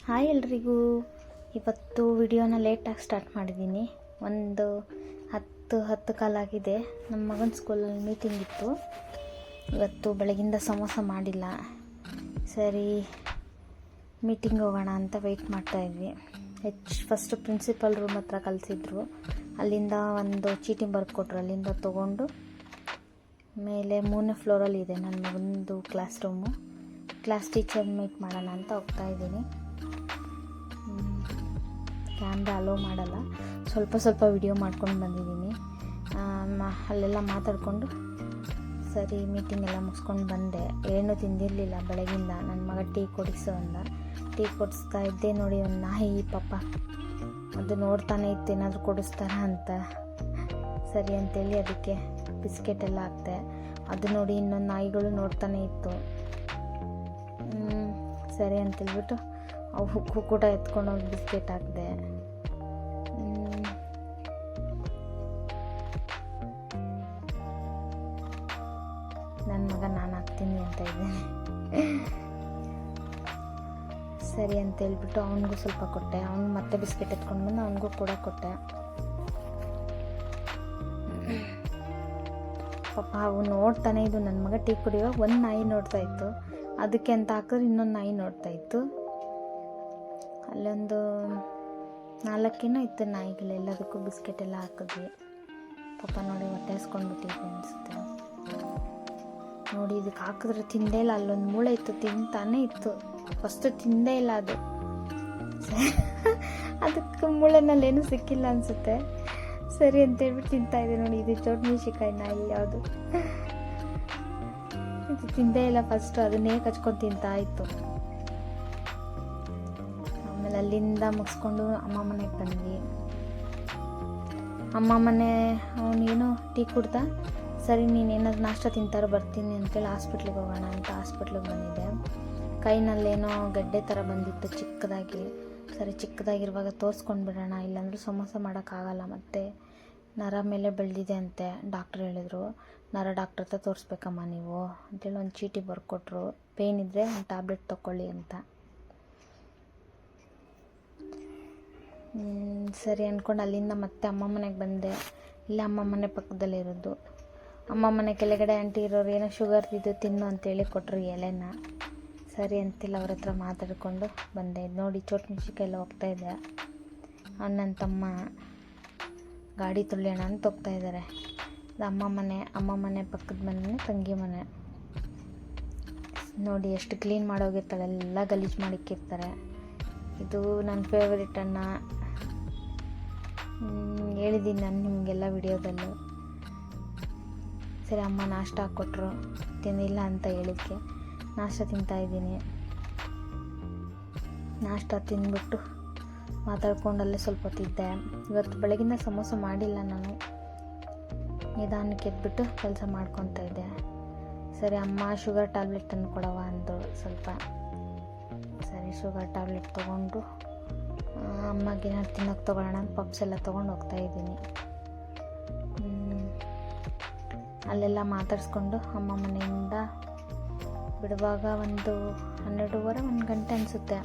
Hi ಎಲ್ರಿಗೂ. ಇವತ್ತು ವಿಡಿಯೋನ ಲೇಟಾಗಿ ಸ್ಟಾರ್ಟ್ ಮಾಡಿದ್ದೀನಿ. ಒಂದು 10 ಕಾಲಾಗಿದೆ. ನಮ್ಮ ಮಗನ ಸ್ಕೂಲಲ್ಲಿ ಮೀಟಿಂಗ್ ಇತ್ತು. ಇವತ್ತು ಬೆಳಗಿಂದ ಸಮೋಸ ಮಾಡಿಲ್ಲ. ಸರಿ ಮೀಟಿಂಗ್ ಹೋಗೋಣ ಅಂತ ವೆಯ್ಟ್ ಮಾಡ್ತಾಯಿದ್ವಿ. ಫಸ್ಟು ಪ್ರಿನ್ಸಿಪಲ್ ರೂಮ್ ಹತ್ರ ಕಲಿಸಿದ್ರು. ಅಲ್ಲಿಂದ ಒಂದು ಚೀಟಿ ಬರೆದು ಕೊಟ್ಟರು. ಅಲ್ಲಿಂದ ತೊಗೊಂಡು ಮೇಲೆ 3ನೇ ಫ್ಲೋರಲ್ಲಿ ಇದೆ ನನ್ನ ಮಗನದು class room. Class teacher meet ಮಾಡೋಣ ಅಂತ ಹೋಗ್ತಾಯಿದ್ದೀನಿ. ಕ್ಯಾಮ್ರಾ ಅಲೋ ಮಾಡಲ್ಲ. ಸ್ವಲ್ಪ ವಿಡಿಯೋ ಮಾಡ್ಕೊಂಡು ಬಂದಿದ್ದೀನಿ. ಅಲ್ಲೆಲ್ಲ ಮಾತಾಡಿಕೊಂಡು ಸರಿ ಮೀಟಿಂಗ್ ಎಲ್ಲ ಮುಗಿಸ್ಕೊಂಡು ಬಂದೆ. ಏನೂ ತಿಂದಿರಲಿಲ್ಲ ಬೆಳಗಿಂದ. ನನ್ನ ಮಗ ಟೀ ಕೊಡಿಸು ಅಂದ. ಟೀ ಕೊಡಿಸ್ತಾ ಇದ್ದೆ. ನೋಡಿ ಒಂದು ನಾಯಿ ಪಾಪ ಅದು ನೋಡ್ತಾನೆ ಇತ್ತು ಏನಾದರೂ ಕೊಡಿಸ್ತಾರ ಅಂತ. ಸರಿ ಅಂತೇಳಿ ಅದಕ್ಕೆ ಬಿಸ್ಕೆಟ್ ಎಲ್ಲ ಹಾಕ್ತೆ. ಅದು ನೋಡಿ ಇನ್ನೊಂದು ನಾಯಿಗಳು ನೋಡ್ತಾನೆ ಇತ್ತು. ಸರಿ ಅಂತೇಳ್ಬಿಟ್ಟು ಅವಕ್ಕೂ ಕೂಡ ಎತ್ಕೊಂಡು ಹೋಗಿ ಬಿಸ್ಕೆಟ್ ಹಾಕಿದೆ. ನನ್ನ ಮಗ ನಾನು ಹಾಕ್ತೀನಿ ಅಂತ ಇದ್ದೇನೆ. ಸರಿ ಅಂತೇಳ್ಬಿಟ್ಟು ಅವನಿಗೂ ಸ್ವಲ್ಪ ಕೊಟ್ಟೆ. ಅವನು ಮತ್ತೆ ಬಿಸ್ಕೆಟ್ ಎತ್ಕೊಂಡು ಬಂದು ಅವನಿಗೂ ಕೂಡ ಕೊಟ್ಟೆ. ಪಾಪ ಅವು ನೋಡ್ತಾನೆ ಇದು. ನನ್ನ ಮಗ ಟೀ ಕುಡಿಯುವಾಗ ಒಂದು ನಾಯಿ ನೋಡ್ತಾ ಇತ್ತು. ಅದಕ್ಕೆ ಅಂತ ಹಾಕಿದ್ರೆ ಇನ್ನೊಂದು ನಾಯಿ ನೋಡ್ತಾ ಇತ್ತು. ಅಲ್ಲೊಂದು 4 ಇತ್ತು ನಾಯಿಗಳೆಲ್ಲದಕ್ಕೂ ಬಿಸ್ಕೆಟ್ ಎಲ್ಲ ಹಾಕಿದ್ವಿ. ಪಾಪ ನೋಡಿ ಹೊಟ್ಟೆ ಹಸ್ಕೊಂಡ್ಬಿಟ್ಟಿದ್ವಿ ಅನಿಸುತ್ತೆ. ನೋಡಿ ಇದಕ್ಕೆ ಹಾಕಿದ್ರೆ ತಿಂದೇ ಇಲ್ಲ. ಅಲ್ಲೊಂದು ಮೂಳೆ ಇತ್ತು, ತಿಂತಾನೇ ಇತ್ತು. ಫಸ್ಟು ತಿಂದೇ ಇಲ್ಲ ಅದು. ಅದಕ್ಕೆ ಮೂಳೆನಲ್ಲೇನೂ ಸಿಕ್ಕಿಲ್ಲ ಅನಿಸುತ್ತೆ. ಸರಿ ಅಂತೇಳ್ಬಿಟ್ಟು ತಿಂತಾಯಿದೆ. ನೋಡಿ ಇದು ಚೋಟ್ಮಿಶಿಕಾಯಿ ನಾಯಿ ಯಾವುದು. ಇದು ತಿಂದೇ ಇಲ್ಲ ಫಸ್ಟು. ಅದನ್ನೇ ಕಚ್ಕೊಂಡು ತಿಂತಾ ಇತ್ತು. ಆಮೇಲೆ ಅಲ್ಲಿಂದ ಮುಗಿಸ್ಕೊಂಡು ಅಮ್ಮ ಮನೆಗೆ ಬಂದ್ವಿ. ಅಮ್ಮ ಮನೆ ಅವನೇನೋ ಟೀ ಕುಡ್ದ. ಸರಿ ನೀನೇನಾದ್ರು ನಾಷ್ಟ ತಿಂತಾರೋ ಬರ್ತೀನಿ ಅಂತೇಳಿ ಹಾಸ್ಪಿಟ್ಲಿಗೆ ಹೋಗೋಣ ಅಂತ ಹಾಸ್ಪಿಟ್ಲಿಗೆ ಬಂದಿದ್ದೆ. ಕೈನಲ್ಲೇನೋ ಗಡ್ಡೆ ಥರ ಬಂದಿತ್ತು ಚಿಕ್ಕದಾಗಿ. ಸರಿ ಚಿಕ್ಕದಾಗಿರುವಾಗ ತೋರಿಸ್ಕೊಂಡು ಬಿಡೋಣ, ಇಲ್ಲಾಂದ್ರೆ ಸಮೋಸ ಮಾಡೋಕ್ಕಾಗಲ್ಲ, ಮತ್ತು ನರ ಮೇಲೆ ಬೆಳೆದಿದೆ ಅಂತೆ ಡಾಕ್ಟ್ರ್ ಹೇಳಿದ್ರು. ನರ ಡಾಕ್ಟ್ರ್ ಹತ್ರ ತೋರಿಸ್ಬೇಕಮ್ಮ ನೀವು ಅಂತೇಳಿ ಒಂದು ಚೀಟಿ ಬರ್ಕೊಟ್ರು. ಪೇಯ್ನ್ ಇದ್ದರೆ ಒಂದು ಟ್ಯಾಬ್ಲೆಟ್ ತೊಗೊಳ್ಳಿ ಅಂತ. ಸರಿ ಅಂದ್ಕೊಂಡು ಅಲ್ಲಿಂದ ಮತ್ತೆ ಅಮ್ಮ ಮನೆಗೆ ಬಂದೆ. ಇಲ್ಲ ಅಮ್ಮ ಮನೆ ಪಕ್ಕದಲ್ಲೇ ಇರೋದು. ಅಮ್ಮ ಮನೆ ಕೆಳಗಡೆ ಆಂಟಿ ಇರೋರು ಏನೋ ಶುಗರ್ದಿದ್ದು ತಿನ್ನು ಅಂತೇಳಿ ಕೊಟ್ಟರು ಎಲೆನ. ಸರಿ ಅಂತಿಲ್ಲ ಅವ್ರ ಹತ್ರ ಮಾತಾಡಿಕೊಂಡು ಬಂದೆ. ನೋಡಿ ಚೋಟ್ಮಿಶಿಕಾಯಿ ಎಲ್ಲ ಹೋಗ್ತಾಯಿದ್ದೆ. ನನ್ನ ತಮ್ಮ ಗಾಡಿ ತೊಳೆಯೋಣ ಅಂತ ಹೋಗ್ತಾಯಿದ್ದಾರೆ. ಇದು ಅಮ್ಮ ಮನೆ ಪಕ್ಕದ ಮನೆ ತಂಗಿ ಮನೆ. ನೋಡಿ ಎಷ್ಟು ಕ್ಲೀನ್ ಮಾಡೋಗಿರ್ತಾಳೆ, ಎಲ್ಲ ಗಲೀಜು ಮಾಡಿಕ್ಕಿರ್ತಾರೆ. ಇದು ನನ್ನ ಫೇವರಿಟ್ ಅಣ್ಣ. ಹೇಳಿದ್ದೀನಿ ನಾನು ನಿಮಗೆಲ್ಲ ವಿಡಿಯೋದಲ್ಲೂ. ಸರಿ ಅಮ್ಮ ನಾಷ್ಟ ಹಾಕ್ಕೊಟ್ರು. ತಿಂದಿಲ್ಲ ಅಂತ ಹೇಳಿದ್ಕೆ ನಾಷ್ಟ ತಿಂತಾಯಿದ್ದೀನಿ. ನಾಷ್ಟ ತಿಂದ್ಬಿಟ್ಟು ಮಾತಾಡ್ಕೊಂಡಲ್ಲೇ ಸ್ವಲ್ಪ ಹೊತ್ತಿದ್ದೆ. ಇವತ್ತು ಬೆಳಗಿಂದ ಸಮೋಸ ಮಾಡಿಲ್ಲ ನಾನು. ನಿಧಾನಕ್ಕೆ ಎದ್ಬಿಟ್ಟು ಕೆಲಸ ಮಾಡ್ಕೊತಾ ಇದ್ದೆ. ಸರಿ ಅಮ್ಮ ಶುಗರ್ ಟ್ಯಾಬ್ಲೆಟ್ ತಂದು ಕೊಡವ ಅಂದರು ಸ್ವಲ್ಪ. ಸರಿ ಶುಗರ್ ಟ್ಯಾಬ್ಲೆಟ್ ತೊಗೊಂಡು ಅಮ್ಮಗೆ ಏನಾದ್ರು ತಿನ್ನೋಕೆ ತೊಗೊಳ್ಳೋಣ ಅಂತ ಪಪ್ಸ್ ಎಲ್ಲ ತೊಗೊಂಡು ಹೋಗ್ತಾಯಿದ್ದೀನಿ. ಅಲ್ಲೆಲ್ಲ ಮಾತಾಡಿಸ್ಕೊಂಡು ಅಮ್ಮ ಮನೆಯಿಂದ ಬಿಡುವಾಗ ಒಂದು 12:30 1 ಗಂಟೆ ಅನಿಸುತ್ತೆ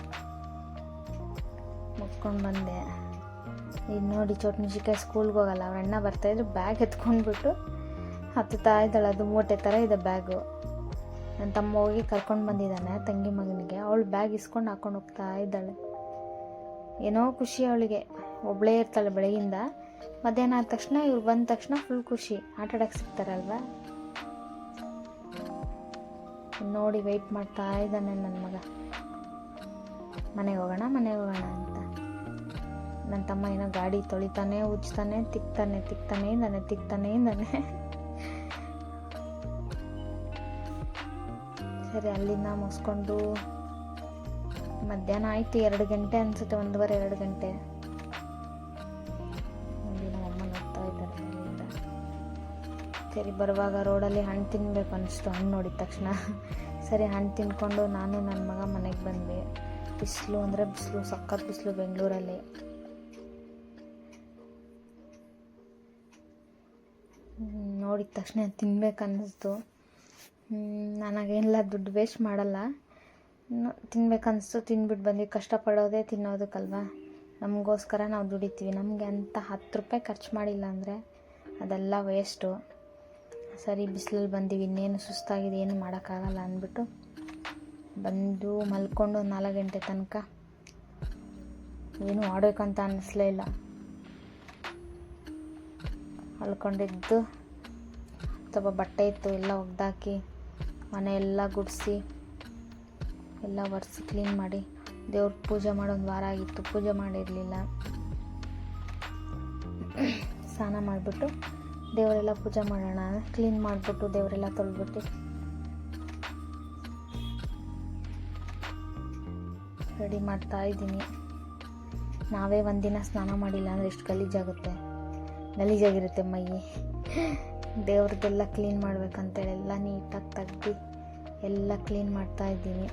ಮುಗ್ಸ್ಕೊಂಡು ಬಂದೆ. ಈಗ ನೋಡಿ ಚೋಟ್ಮಿಶಿಕಾಯಿ ಸ್ಕೂಲ್ಗೆ ಹೋಗಲ್ಲ. ಅವ್ರ ಅಣ್ಣ ಬರ್ತಾಯಿದ್ರು, ಬ್ಯಾಗ್ ಎತ್ಕೊಂಡ್ಬಿಟ್ಟು ಹತ್ತುತ್ತಾ ಇದ್ದಾಳೆ. ಅದು ಮೂಟೆ ಥರ ಇದೆ ಬ್ಯಾಗು. ನನ್ನ ತಮ್ಮ ಹೋಗಿ ಕರ್ಕೊಂಡು ಬಂದಿದ್ದಾನೆ ತಂಗಿ ಮಗನಿಗೆ. ಅವಳು ಬ್ಯಾಗ್ ಇಸ್ಕೊಂಡು ಹಾಕ್ಕೊಂಡು ಹೋಗ್ತಾ ಇದ್ದಾಳೆ. ಏನೋ ಖುಷಿ ಅವಳಿಗೆ. ಒಬ್ಬಳೇ ಇರ್ತಾಳೆ ಬೆಳಗಿಂದ. ಮಧ್ಯಾಹ್ನ ಆದ ತಕ್ಷಣ ಇವ್ರು ಬಂದ ತಕ್ಷಣ ಫುಲ್ ಖುಷಿ. ಆಟಾಡೋಕ್ಕೆ ಸಿಗ್ತಾರಲ್ವ. ನೋಡಿ ವೆಯ್ಟ್ ಮಾಡ್ತಾ ಇದ್ದಾನೆ ನನ್ನ ಮಗ. ಮನೆಗೆ ಹೋಗೋಣ ಅಂತ. ನನ್ನ ತಮ್ಮ ಏನೋ ಗಾಡಿ ತೊಳಿತಾನೆ, ಉಜ್ತಾನೆ, ತಿಕ್ತಾನೆ ಇದ್ದಾನೆ. ಸರಿ ಅಲ್ಲಿಂದ ಮುಗಿಸ್ಕೊಂಡು ಮಧ್ಯಾಹ್ನ ಆಯಿತು. 2 ಗಂಟೆ ಅನಿಸುತ್ತೆ, 1:15 2 ಗಂಟೆ. ನೋಡಿ ನಮ್ಮಮ್ಮ ನೋಡ್ತಾ ಇದ್ದಾರೆ ಅಲ್ಲಿಂದ. ಸರಿ ಬರುವಾಗ ರೋಡಲ್ಲಿ ಹಣ್ಣು ತಿನ್ನಬೇಕು ಅನ್ನಿಸ್ತು. ಹಣ್ಣು ನೋಡಿದ ತಕ್ಷಣ ಸರಿ ಹಣ್ಣು ತಿನ್ಕೊಂಡು ನಾನು ನನ್ನ ಮಗ ಮನೆಗೆ ಬಂದ್ವಿ. ಬಿಸಿಲು ಅಂದರೆ ಬಿಸಿಲು, ಸಖತ್ ಬಿಸಿಲು ಬೆಂಗಳೂರಲ್ಲಿ. ನೋಡಿದ ತಕ್ಷಣ ತಿನ್ಬೇಕು ಅನ್ನಿಸ್ತು. ನನಗೇನಿಲ್ಲ ದುಡ್ಡು ವೇಸ್ಟ್ ಮಾಡಲ್ಲ. ತಿನ್ಬೇಕನ್ನಿಸ್ತು ತಿಂದ್ಬಿಟ್ಟು ಬಂದು ಕಷ್ಟಪಡೋದೇ ತಿನ್ನೋದಕ್ಕಲ್ವ. ನಮಗೋಸ್ಕರ ನಾವು ದುಡಿತೀವಿ. ನಮಗೆ ಅಂತ 10 ರೂಪಾಯಿ ಖರ್ಚು ಮಾಡಿಲ್ಲ ಅಂದರೆ ಅದೆಲ್ಲ ವೇಸ್ಟು. ಸರಿ ಬಿಸಿಲಲ್ಲಿ ಬಂದೀವಿ, ಇನ್ನೇನು ಸುಸ್ತಾಗಿದೆ, ಏನು ಮಾಡೋಕ್ಕಾಗಲ್ಲ ಅಂದ್ಬಿಟ್ಟು ಬಂದು ಮಲ್ಕೊಂಡು 4 ಗಂಟೆ ತನಕ ಏನು ಆಡಬೇಕಂತ ಅನ್ನಿಸ್ಲೇ ಇಲ್ಲ. ಮಲ್ಕೊಂಡಿದ್ದು ಸ್ವಲ್ಪ ಬಟ್ಟೆ ಇತ್ತು ಎಲ್ಲ ಒಗ್ದಾಕಿ ಮನೆ ಎಲ್ಲ ಗುಡಿಸಿ ಎಲ್ಲ ಒರೆಸಿ ಕ್ಲೀನ್ ಮಾಡಿ ದೇವ್ರ ಪೂಜೆ ಮಾಡೋ 1 ವಾರ ಆಗಿತ್ತು, ಪೂಜೆ ಮಾಡಿರಲಿಲ್ಲ. ಸ್ನಾನ ಮಾಡಿಬಿಟ್ಟು ದೇವರೆಲ್ಲ ಪೂಜೆ ಮಾಡೋಣ, ಕ್ಲೀನ್ ಮಾಡಿಬಿಟ್ಟು ದೇವರೆಲ್ಲ ತೊಳೆದ್ಬಿಟ್ಟು ರೆಡಿ ಮಾಡ್ತಾ ಇದ್ದೀನಿ. ನಾವೇ ಒಂದಿನ ಸ್ನಾನ ಮಾಡಿಲ್ಲ ಅಂದರೆ ಎಷ್ಟು ಗಲೀಜಾಗಿರುತ್ತೆ ಮೈ. ದೇವ್ರದ್ದೆಲ್ಲ ಕ್ಲೀನ್ ಮಾಡ್ಬೇಕಂತೇಳಿ ಎಲ್ಲ ನೀಟಾಗಿ ತೆಗ್ದು ಎಲ್ಲ ಕ್ಲೀನ್ ಮಾಡ್ತಾ ಇದ್ದೀನಿ.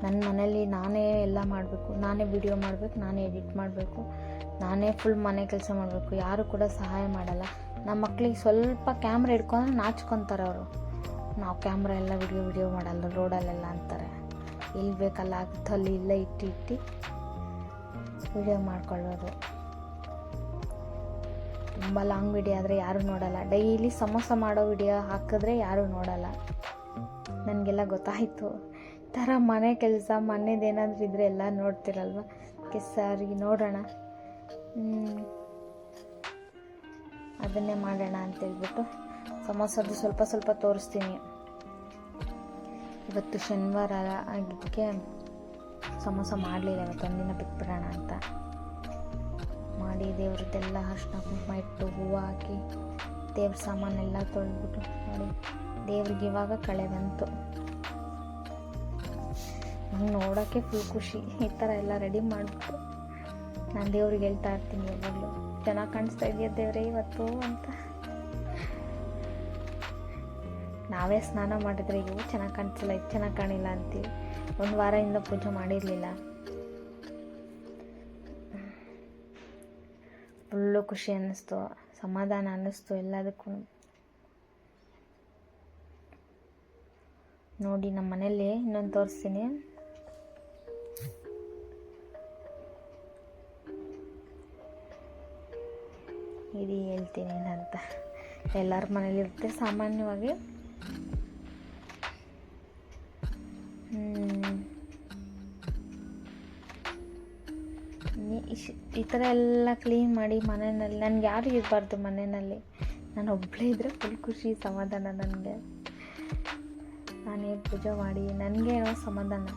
ನನ್ನ ಮನೇಲಿ ನಾನೇ ಎಲ್ಲ ಮಾಡಬೇಕು, ನಾನೇ ವಿಡಿಯೋ ಮಾಡಬೇಕು, ನಾನೇ ಎಡಿಟ್ ಮಾಡಬೇಕು, ನಾನೇ ಫುಲ್ ಮನೆ ಕೆಲಸ ಮಾಡಬೇಕು. ಯಾರು ಕೂಡ ಸಹಾಯ ಮಾಡಲ್ಲ. ನಮ್ಮ ಮಕ್ಳಿಗೆ ಸ್ವಲ್ಪ ಕ್ಯಾಮ್ರಾ ಹಿಡ್ಕೊಂಡ್ರೆ ನಾಚ್ಕೊತಾರೆ ಅವರು. ನಾವು ಕ್ಯಾಮ್ರಾ ಎಲ್ಲ ವಿಡಿಯೋ ಮಾಡಲ್ಲ ರೋಡಲ್ಲೆಲ್ಲ ಅಂತಾರೆ. ಎಲ್ಲಿ ಬೇಕಲ್ಲ ಆಗುತ್ತೋ ಅಲ್ಲಿ ಇಲ್ಲ ಇಟ್ಟು ವಿಡಿಯೋ ಮಾಡ್ಕೊಳ್ಳೋದು. ತುಂಬ ಲಾಂಗ್ ವಿಡಿಯೋ ಆದರೆ ಯಾರೂ ನೋಡಲ್ಲ. ಡೈಲಿ ಸಮೋಸ ಮಾಡೋ ವಿಡಿಯೋ ಹಾಕಿದ್ರೆ ಯಾರೂ ನೋಡಲ್ಲ. ನನಗೆಲ್ಲ ಗೊತ್ತಾಯಿತು. ಥರ ಮನೆ ಕೆಲಸ ಮನೆದೇನಾದರೂ ಇದ್ದರೆ ಎಲ್ಲ ನೋಡ್ತಿರಲ್ವ. ಸರಿ ನೋಡೋಣ, ಅದನ್ನೇ ಮಾಡೋಣ ಅಂತೇಳ್ಬಿಟ್ಟು ಸಮೋಸದ್ದು ಸ್ವಲ್ಪ ತೋರಿಸ್ತೀನಿ. ಇವತ್ತು ಶನಿವಾರ ಆಗಿದ್ದಕ್ಕೆ ಸಮೋಸ ಮಾಡಲಿಲ್ಲ. ಇವತ್ತು ಒಂದಿನ ಬಿಟ್ಬಿಡೋಣ ಅಂತ ಮಾಡಿ ದೇವ್ರದ್ದೆಲ್ಲ ಅರ್ಶಿನ ಕುಂಕುಮ ಇಟ್ಟು ಹೂವು ಹಾಕಿ ದೇವ್ರ ಸಾಮಾನೆಲ್ಲ ತೊಳೆದ್ಬಿಟ್ಟು ನೋಡಿ ದೇವ್ರಿಗೆ ಇವಾಗ ಕಳೆ ಬಂತು. ನಂಗೆ ನೋಡೋಕ್ಕೆ ಫುಲ್ ಖುಷಿ. ಈ ಥರ ಎಲ್ಲ ರೆಡಿ ಮಾಡಿಬಿಟ್ಟು ನಾನು ದೇವ್ರಿಗೆ ಹೇಳ್ತಾ ಇರ್ತೀನಿ ಯಾವಾಗಲೂ, ಚೆನ್ನಾಗಿ ಕಾಣಿಸ್ತಾ ಇದೆಯಾ ದೇವರೇ ಇವತ್ತು ಅಂತ. ನಾವೇ ಸ್ನಾನ ಮಾಡಿದ್ರೆ ಇವು ಚೆನ್ನಾಗಿ ಕಾಣಿಸಲ್ಲ, ಇದು ಚೆನ್ನಾಗಿ ಕಾಣಿಲ್ಲ ಅಂತೀವಿ. 1 ವಾರದಿಂದ ಪೂಜೆ ಮಾಡಿರಲಿಲ್ಲ. ಫುಲ್ಲು ಖುಷಿ ಅನ್ನಿಸ್ತು, ಸಮಾಧಾನ ಅನ್ನಿಸ್ತು ಎಲ್ಲದಕ್ಕೂ. ನೋಡಿ ನಮ್ಮ ಮನೇಲಿ ಇನ್ನೊಂದು ತೋರಿಸ್ತೀನಿ. ಇದು ಹೇಳ್ತೀನಿ ಏನಂತ. ಎಲ್ಲರ ಮನೇಲಿ ಇರುತ್ತೆ ಸಾಮಾನ್ಯವಾಗಿ. ಈ ಥರ ಎಲ್ಲ ಕ್ಲೀನ್ ಮಾಡಿ ಮನೆಯಲ್ಲಿ ನನಗೆ ಯಾರು ಇರಬಾರ್ದು. ಮನೆಯಲ್ಲಿ ನಾನು ಒಬ್ಬಳೇ ಇದ್ದರೆ ಫುಲ್ ಖುಷಿ ಸಮಾಧಾನ ನನಗೆ. ನಾನೇ ಪೂಜೆ ಮಾಡಿ ನನಗೆ ಏನೋ ಸಮಾಧಾನ.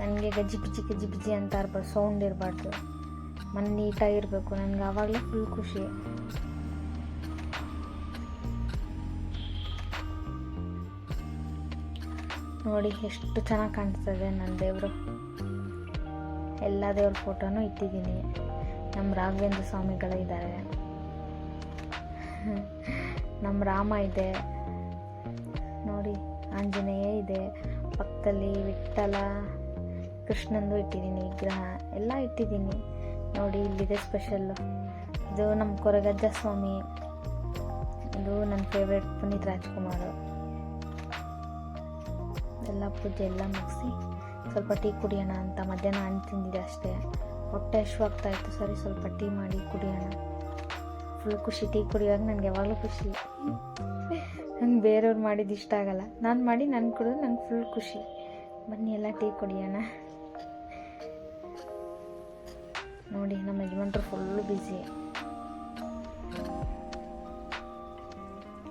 ನನಗೆ ಗಜ್ಜಿ ಬಿಜಿ ಅಂತ ಇರ್ಬಾರ್ದು, ಸೌಂಡ್ ಇರಬಾರ್ದು, ಮನೆ ನೀಟಾಗಿರಬೇಕು. ನನಗೆ ಆವಾಗಲೇ ಫುಲ್ ಖುಷಿ. ನೋಡಿ ಎಷ್ಟು ಚೆನ್ನಾಗಿ ಕಾಣಿಸ್ತದೆ ನನ್ನ ದೇವರು. ಎಲ್ಲ ದೇವ್ರ ಫೋಟೋನೂ ಇಟ್ಟಿದ್ದೀನಿ. ನಮ್ಮ ರಾಘವೇಂದ್ರ ಸ್ವಾಮಿಗಳು ಇದ್ದಾರೆ, ನಮ್ಮ ರಾಮ ಇದೆ ನೋಡಿ, ಆಂಜನೇಯ ಇದೆ, ಪಕ್ಕದಲ್ಲಿ ವಿಠ್ಠಲ ಕೃಷ್ಣಂದು ಇಟ್ಟಿದ್ದೀನಿ ವಿಗ್ರಹ ಎಲ್ಲ ಇಟ್ಟಿದ್ದೀನಿ. ನೋಡಿ ಇಲ್ಲಿದೆ ಸ್ಪೆಷಲ್ಲು. ಇದು ನಮ್ಮ ಕೊರಗಜ್ಜ ಸ್ವಾಮಿ, ಇದು ನನ್ನ ಫೇವ್ರೇಟ್ ಪುನೀತ್ ರಾಜ್ಕುಮಾರ್. ಎಲ್ಲ ಪೂಜೆ ಎಲ್ಲ ಮುಗಿಸಿ ಸ್ವಲ್ಪ ಟೀ ಕುಡಿಯೋಣ ಅಂತ ಮಧ್ಯಾಹ್ನ ಹಣ್ಣು ತಿಂದಿದೆ ಅಷ್ಟೇ. ಹೊಟ್ಟೆ ಹಶ್ವಾಗ್ತಾಯಿತ್ತು, ಸರಿ ಸ್ವಲ್ಪ ಟೀ ಮಾಡಿ ಕುಡಿಯೋಣ. ಫುಲ್ ಖುಷಿ. ಟೀ ಕುಡಿಯುವಾಗ ನನಗೆ ಯಾವಾಗಲೂ ಖುಷಿ. ನಂಗೆ ಬೇರೆಯವ್ರು ಮಾಡಿದ್ದು ಇಷ್ಟ ಆಗಲ್ಲ, ನಾನು ಮಾಡಿ ನಾನು ಕುಡಿದ್ರೆ ನಂಗೆ ಫುಲ್ ಖುಷಿ. ಬನ್ನಿ ಎಲ್ಲ ಟೀ ಕುಡಿಯೋಣ. ನೋಡಿ ನಮ್ಮ ಯಜಮಾನ್ರು ಫುಲ್ಲು ಬ್ಯುಸಿ.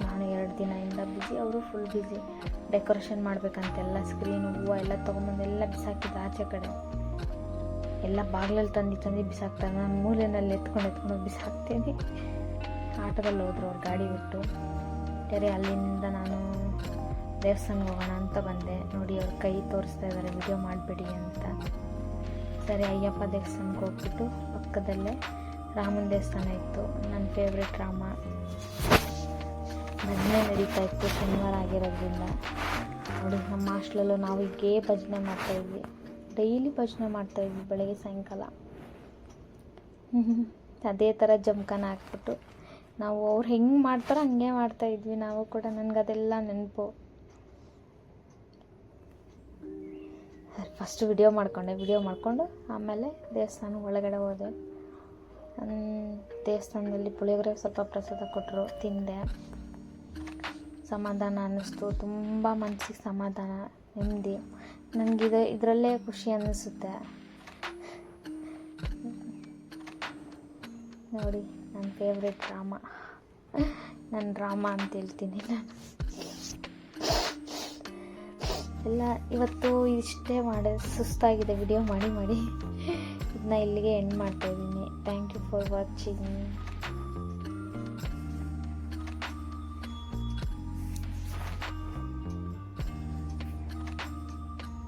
ನಾನು 2 ದಿನದಿಂದ ಬ್ಯುಸಿ, ಅವರು ಫುಲ್ ಬ್ಯುಸಿ. ಡೆಕೋರೇಷನ್ ಮಾಡಬೇಕಂತೆಲ್ಲ ಸ್ಕ್ರೀನು ಹೂವು ಎಲ್ಲ ತೊಗೊಂಬಂದು ಎಲ್ಲ ಬಿಸಾಕಿದ್ದು ಆಚೆ ಕಡೆ ಎಲ್ಲ ಬಾಗಿಲಲ್ಲಿ ತಂದು ಬಿಸಾಕ್ತಾರೆ. ನಾನು ಮೂಲೆಯಲ್ಲಿ ಎತ್ಕೊಂಡು ಬಿಸಾಕ್ತೀನಿ. ಆಟೋದಲ್ಲಿ ಹೋದ್ರು ಅವ್ರು ಗಾಡಿ ಬಿಟ್ಟು. ಸರಿ ಅಲ್ಲಿಂದ ನಾನು ದೇವಸ್ಥಾನಕ್ಕೆ ಹೋಗೋಣ ಅಂತ ಬಂದೆ. ನೋಡಿ ಅವ್ರ ಕೈ ತೋರಿಸ್ತಾ ಇದ್ದಾರೆ ವಿಡಿಯೋ ಮಾಡಬೇಡಿ ಅಂತ. ಸರಿ ಅಯ್ಯಪ್ಪ ದೇವಸ್ಥಾನಕ್ಕೆ ಹೋಗ್ಬಿಟ್ಟು ಪಕ್ಕದಲ್ಲೇ ರಾಮನ ದೇವಸ್ಥಾನ ಇತ್ತು, ನನ್ನ ಫೇವ್ರೆಟ್ ರಾಮ. ಭಜನೆ ನಡೀತಾ ಇತ್ತು ಶನಿವಾರ ಆಗಿರೋದ್ರಿಂದ. ನೋಡಿ ನಮ್ಮ ಹಾಸ್ಟೆಲಲ್ಲೂ ನಾವು ಹೀಗೇ ಭಜನೆ ಮಾಡ್ತಾಯಿದ್ವಿ, ಡೈಲಿ ಭಜನೆ ಮಾಡ್ತಾಯಿದ್ವಿ ಬೆಳಗ್ಗೆ ಸಾಯಂಕಾಲ. ಅದೇ ಥರ ಜಮಖಾನ ಹಾಕ್ಬಿಟ್ಟು ನಾವು ಅವ್ರು ಹೆಂಗೆ ಮಾಡ್ತಾರೋ ಹಂಗೆ ಮಾಡ್ತಾಯಿದ್ವಿ ನಾವು ಕೂಡ. ನನಗದೆಲ್ಲ ನೆನಪು. ಫಸ್ಟ್ ವಿಡಿಯೋ ಮಾಡಿಕೊಂಡು ಆಮೇಲೆ ದೇವಸ್ಥಾನ ಒಳಗಡೆ ಹೋದೆ. ದೇವಸ್ಥಾನದಲ್ಲಿ ಪುಳಿಯೋಗರೆ ಸ್ವಲ್ಪ ಪ್ರಸಾದ ಕೊಟ್ಟರು, ತಿಂದೆ. ಸಮಾಧಾನ ಅನ್ನಿಸ್ತು, ತುಂಬ ಮನಸ್ಸಿಗೆ ಸಮಾಧಾನ, ನೆಮ್ಮದಿ. ನನಗೆ ಇದರಲ್ಲೇ ಖುಷಿ ಅನ್ನಿಸುತ್ತೆ. ನೋಡಿ ನನ್ನ ಫೇವ್ರೆಟ್ ನನ್ನ ಡ್ರಾಮಾ ಅಂತ ಹೇಳ್ತೀನಿ ನಾನು. ಎಲ್ಲ ಇವತ್ತು ಇಷ್ಟೇ ಸುಸ್ತಾಗಿದೆ ವಿಡಿಯೋ ಮಾಡಿ ಇದನ್ನ ಇಲ್ಲಿಗೆ ಎಂಡ್ ಮಾಡ್ತಾಯಿದ್ದೀನಿ. Thank you for watching.